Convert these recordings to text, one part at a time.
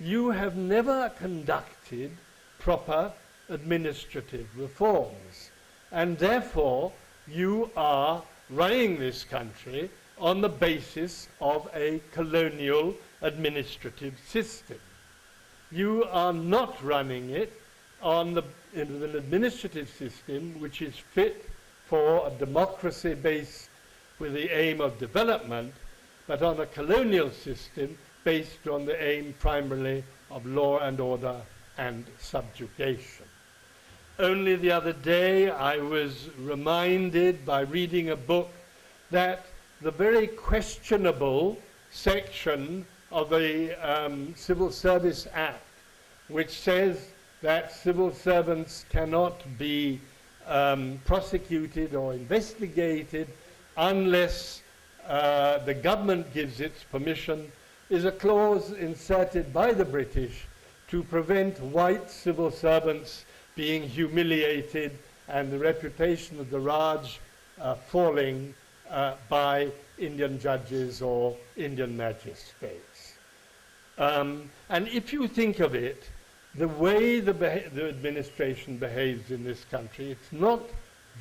you have never conducted proper administrative reforms. And therefore, you are running this country on the basis of a colonial administrative system. You are not running it on an administrative system which is fit for a democracy based with the aim of development, but on a colonial system based on the aim primarily of law and order and subjugation. Only the other day I was reminded by reading a book that the very questionable section of the Civil Service Act, which says that civil servants cannot be prosecuted or investigated unless the government gives its permission, is a clause inserted by the British to prevent white civil servants being humiliated and the reputation of the Raj falling by Indian judges or Indian magistrates. And if you think of it, the way the administration behaves in this country, it's not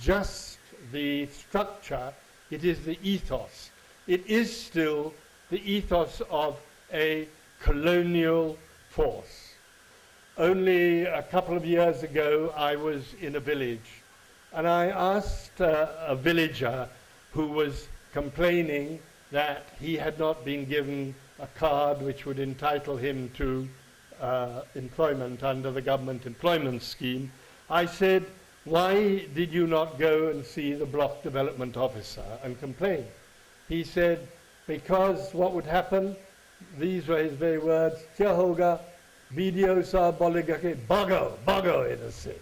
just the structure, it is the ethos. It is still the ethos of a colonial force. Only a couple of years ago, I was in a village, and I asked a villager who was complaining that he had not been given a card which would entitle him to employment under the government employment scheme. I said, "Why did you not go and see the block development officer and complain?" He said, "Because what would happen," these were his very words, "Kya hoga, BDO sa bolega ke bago, bago edase."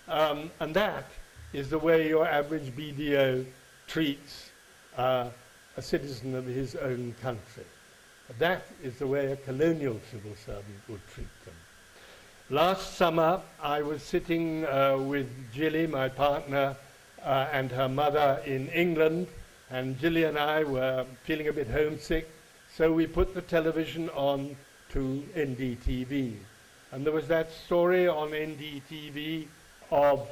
And that is the way your average BDO treats a citizen of his own country. That is the way a colonial civil servant would treat them. Last summer, I was sitting with Jilly, my partner, and her mother in England, and Jilly and I were feeling a bit homesick, so we put the television on to NDTV. And there was that story on NDTV of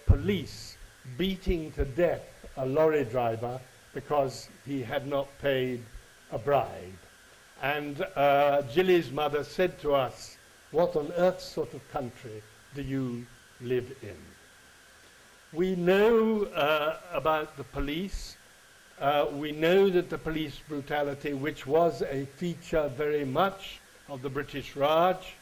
police beating to death a lorry driver because he had not paid a bribe. And Jilly's mother said to us, "What on earth sort of country do you live in?" We know about the police. We know that the police brutality, which was a feature very much of the British Raj,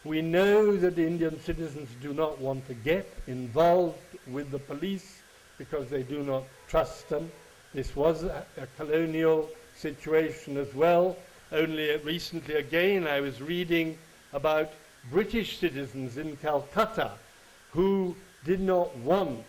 we know that Indian citizens do not want to get involved with the police because they do not trust them. This was a colonial situation as well. Only recently again I was reading about British citizens in Calcutta who did not want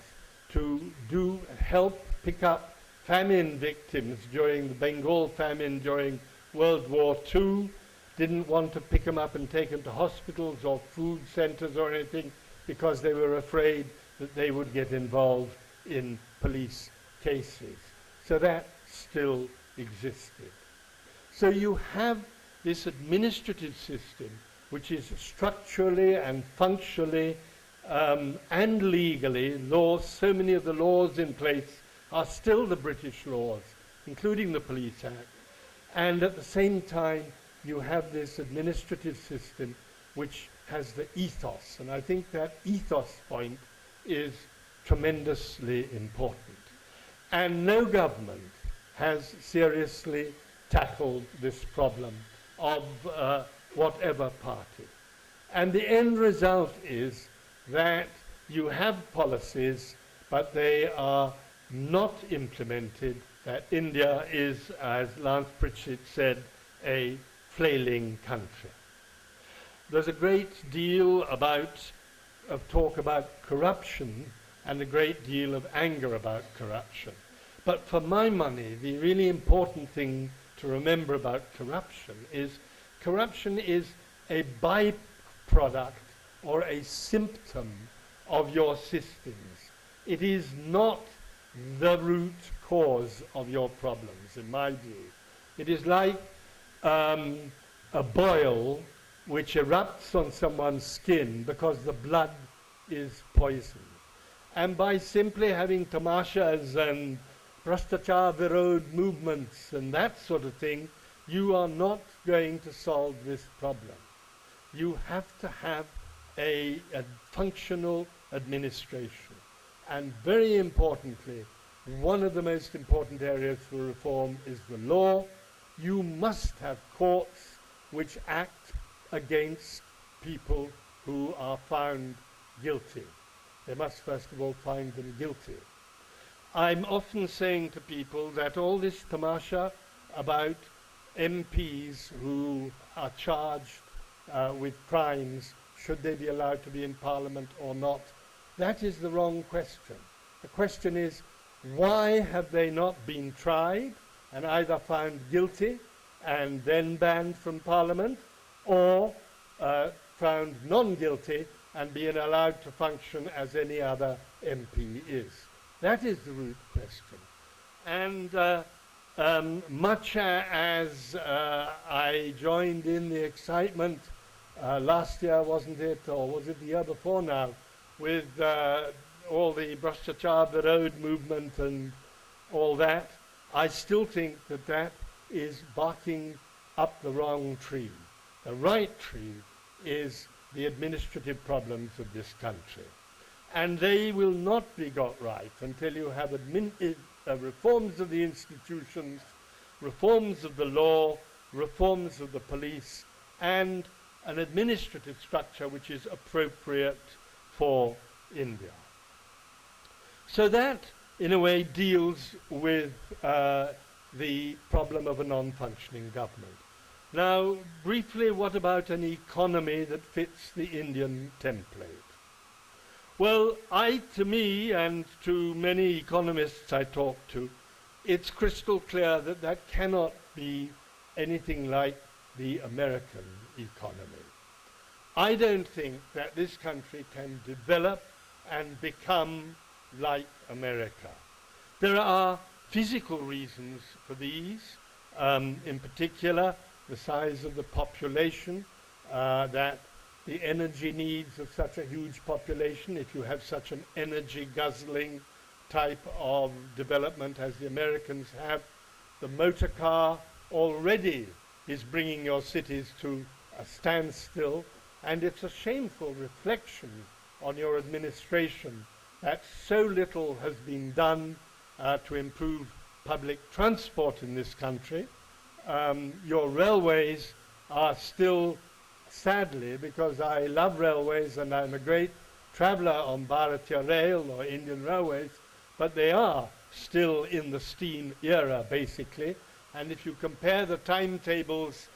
to help pick up famine victims during the Bengal famine during World War II, didn't want to pick them up and take them to hospitals or food centers or anything because they were afraid that they would get involved in police cases. So that still existed. So you have this administrative system which is structurally and functionally and legally, so many of the laws in place are still the British laws, including the Police Act. And at the same time, you have this administrative system which has the ethos. And I think that ethos point is tremendously important. And no government has seriously tackled this problem of whatever party. And the end result is that you have policies, but they are not implemented, that India is, as Lance Pritchett said, a flailing country. There's a great deal of talk about corruption and a great deal of anger about corruption. But for my money, the really important thing to remember about corruption is a byproduct or a symptom of your systems. It is not the root cause of your problems, in my view. It is like a boil which erupts on someone's skin because the blood is poisoned. And by simply having tamashas and Bhrashtachar Virod movements and that sort of thing, you are not going to solve this problem. You have to have a functional administration. And very importantly, one of the most important areas for reform is the law. You must have courts which act against people who are found guilty. They must first of all find them guilty. I'm often saying to people that all this tamasha about MPs who are charged with crimes, should they be allowed to be in Parliament or not, that is the wrong question. The question is, why have they not been tried and either found guilty and then banned from Parliament, or found non-guilty and being allowed to function as any other MP is? That is the root question. And much as I joined in the excitement last year, wasn't it, or was it the year before now, with all the Bhrashtachar Virod movement and all that, I still think that that is barking up the wrong tree. The right tree is the administrative problems of this country. And they will not be got right until you have reforms of the institutions, reforms of the law, reforms of the police, and an administrative structure which is appropriate for India. So that, in a way, deals with the problem of a non-functioning government. Now, briefly, what about an economy that fits the Indian template? Well, to me and to many economists I talk to, it's crystal clear that that cannot be anything like the American economy. I don't think that this country can develop and become like America. There are physical reasons for these, in particular the size of the population, that the energy needs of such a huge population, if you have such an energy guzzling type of development as the Americans have, the motor car already is bringing your cities to a standstill, and it's a shameful reflection on your administration that so little has been done to improve public transport in this country. Your railways are still, sadly, because I love railways and I'm a great traveller on Bharatiya Rail or Indian Railways, but they are still in the steam era, basically. And if you compare the timetables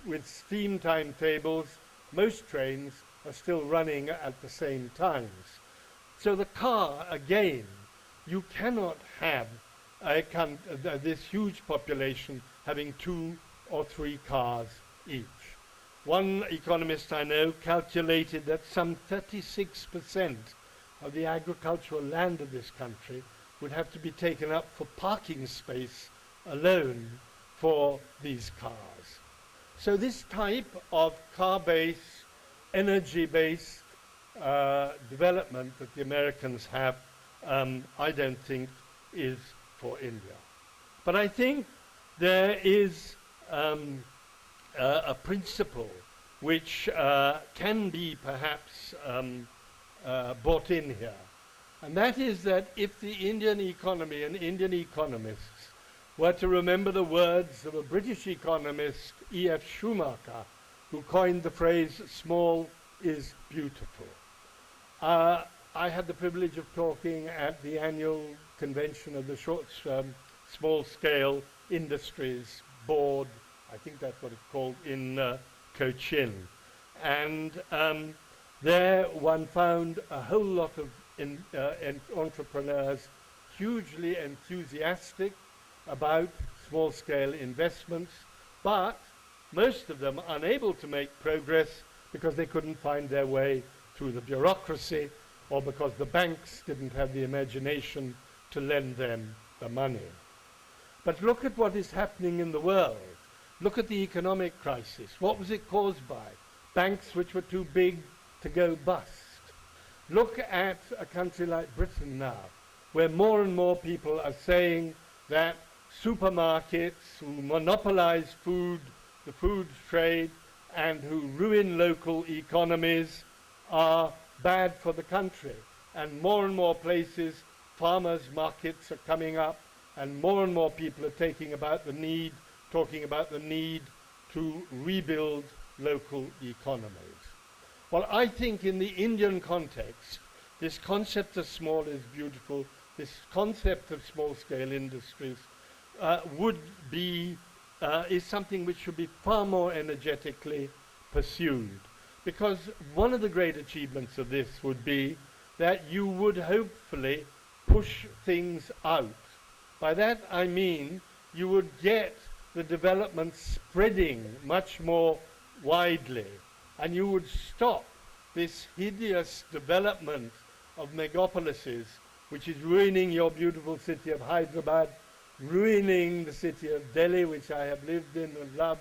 with steam timetables, most trains are still running at the same times. So the car, again, you cannot have this huge population having 2 or 3 cars each. One economist I know calculated that some 36% of the agricultural land of this country would have to be taken up for parking space alone for these cars. So this type of car-based, energy-based development that the Americans have, I don't think is for India. But I think there is a principle which can be perhaps brought in here. And that is that if the Indian economy and Indian economists were to remember the words of a British economist, E.F. Schumacher, who coined the phrase, small is beautiful. I had the privilege of talking at the annual convention of the Small-Scale Industries Board, I think that's what it's called, in Cochin. And there one found a whole lot of entrepreneurs hugely enthusiastic about small-scale investments, but most of them unable to make progress because they couldn't find their way through the bureaucracy or because the banks didn't have the imagination to lend them the money. But look at what is happening in the world. Look at the economic crisis. What was it caused by? banks which were too big to go bust. Look at a country like Britain now, where more and more people are saying that supermarkets who monopolize food, the food trade, and who ruin local economies are bad for the country. And more places, farmers' markets are coming up, and more people are talking about the need to rebuild local economies. Well, I think in the Indian context, this concept of small is beautiful, this concept of small-scale industries is something which should be far more energetically pursued. Because one of the great achievements of this would be that you would hopefully push things out. By that I mean you would get the development spreading much more widely, and you would stop this hideous development of megapolises, which is ruining your beautiful city of Hyderabad, ruining the city of Delhi, which I have lived in and loved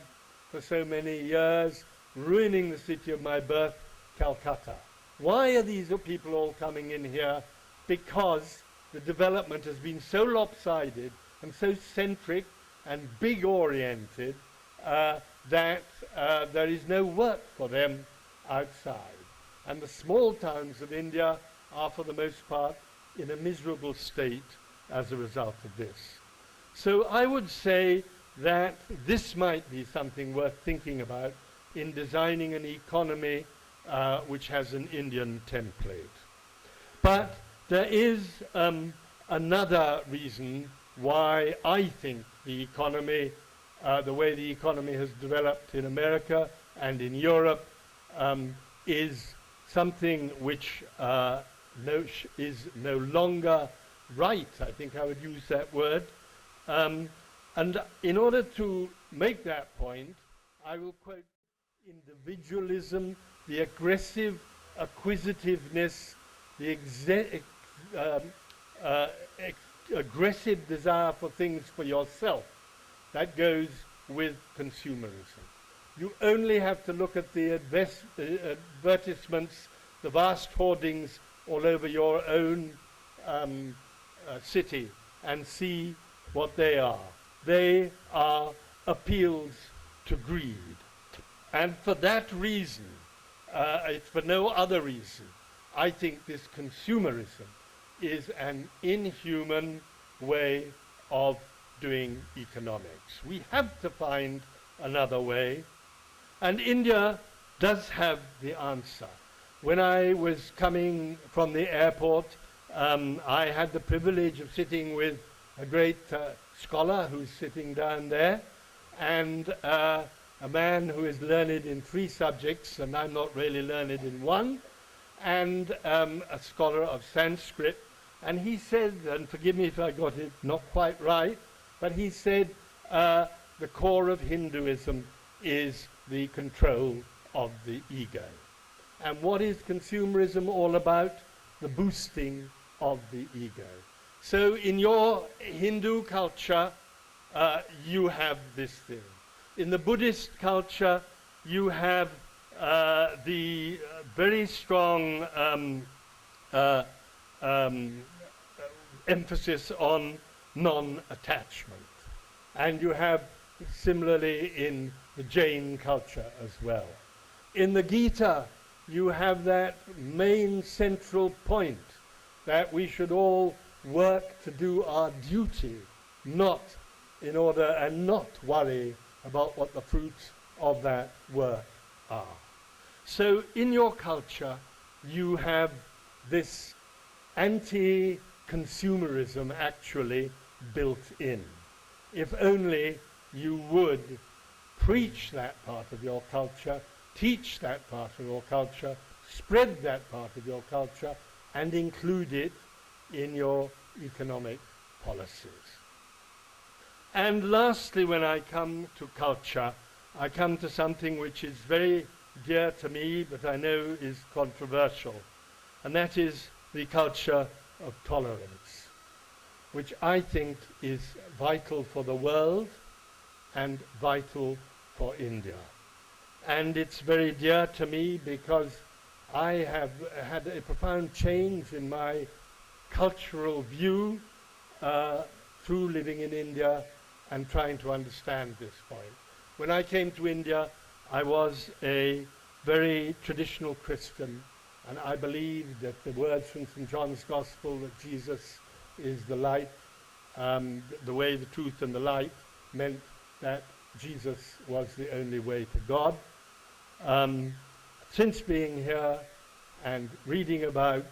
for so many years, ruining the city of my birth, Calcutta. Why are these people all coming in here? Because the development has been so lopsided and so centric and big-oriented that there is no work for them outside. And the small towns of India are, for the most part, in a miserable state as a result of this. So I would say that this might be something worth thinking about in designing an economy which has an Indian template. But there is another reason why I think the economy, the way the economy has developed in America and in Europe, is something which is no longer right. I think I would use that word. And in order to make that point, I will quote individualism, the aggressive acquisitiveness, the aggressive desire for things for yourself. That goes with consumerism. You only have to look at the advertisements, the vast hoardings all over your own city and see what they are. They are appeals to greed. And for that reason, if for no other reason, I think this consumerism is an inhuman way of doing economics. We have to find another way, and India does have the answer. When I was coming from the airport, I had the privilege of sitting with a great scholar who's sitting down there, and a man who is learned in 3 subjects, and I'm not really learned in one, and a scholar of Sanskrit. And he said, and forgive me if I got it not quite right, but he said the core of Hinduism is the control of the ego. And what is consumerism all about? The boosting of the ego. So in your Hindu culture, you have this thing. In the Buddhist culture, you have the very strong emphasis on non-attachment. And you have similarly in the Jain culture as well. In the Gita, you have that main central point that we should all work to do our duty, not worry about what the fruits of that work are. So in your culture, you have this anti-consumerism actually built in. If only you would preach that part of your culture, teach that part of your culture, spread that part of your culture, and include it in your economic policies. And lastly, when I come to culture, I come to something which is very dear to me, but I know is controversial, and that is the culture of tolerance, which I think is vital for the world and vital for India. and it's very dear to me because I have had a profound change in my cultural view through living in India and trying to understand this point. When I came to India, I was a very traditional Christian, and I believed that the words from St. John's Gospel, that Jesus is the light, the way, the truth, and the light, meant that Jesus was the only way to God. Since being here and reading about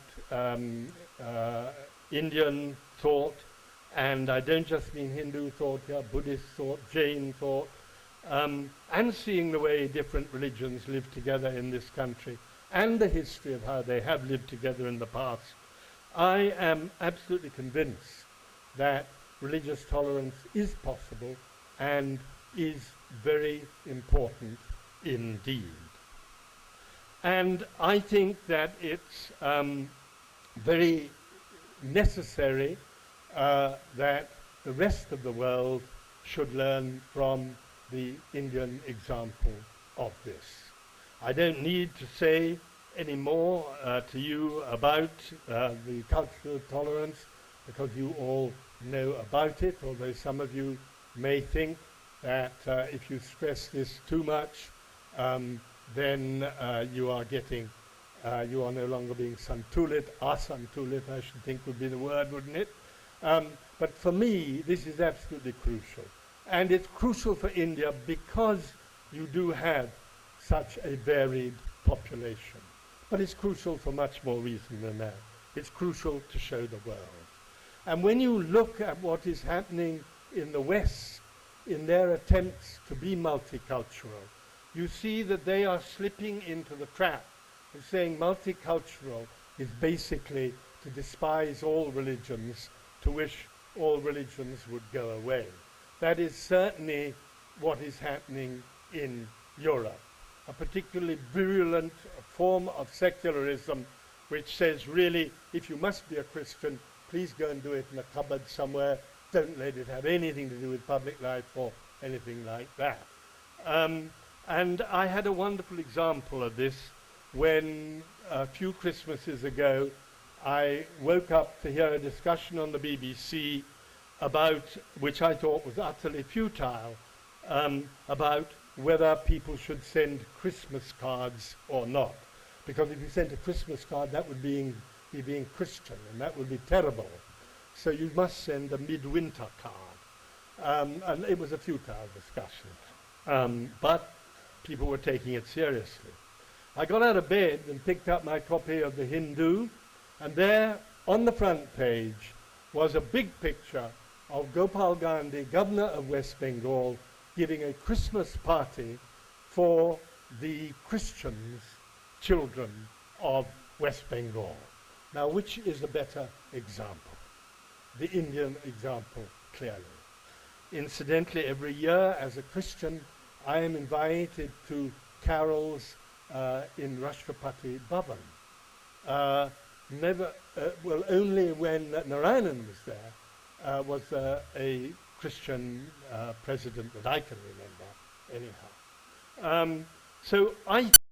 Indian thought, and I don't just mean Hindu thought here, Buddhist thought, Jain thought, and seeing the way different religions live together in this country, and the history of how they have lived together in the past, I am absolutely convinced that religious tolerance is possible and is very important indeed. And I think that it's very necessary that the rest of the world should learn from the Indian example of this. I don't need to say any more to you about the cultural tolerance, because you all know about it, although some of you may think that if you stress this too much, then you are no longer being santulit. Asantulit, I should think, would be the word, wouldn't it? But for me, this is absolutely crucial. And it's crucial for India because you do have such a varied population. But it's crucial for much more reason than that. It's crucial to show the world. And when you look at what is happening in the West, in their attempts to be multicultural, you see that they are slipping into the trap of saying multicultural is basically to despise all religions, to wish all religions would go away. That is certainly what is happening in Europe, a particularly virulent form of secularism which says, really, if you must be a Christian, please go and do it in a cupboard somewhere. Don't let it have anything to do with public life or anything like that. And I had a wonderful example of this when a few Christmases ago I woke up to hear a discussion on the BBC about, which I thought was utterly futile, about whether people should send Christmas cards or not. Because if you sent a Christmas card, that would be being Christian, and that would be terrible. So you must send a midwinter card. And it was a futile discussion. But people were taking it seriously. I got out of bed and picked up my copy of the Hindu, and there on the front page was a big picture of Gopal Gandhi, governor of West Bengal, giving a Christmas party for the Christians, children of West Bengal. Now, which is the better example? The Indian example, clearly. Incidentally, every year as a Christian, I am invited to carols in Rashtrapati Bhavan. Only when Narayanan was there was a Christian president that I can remember, anyhow. So I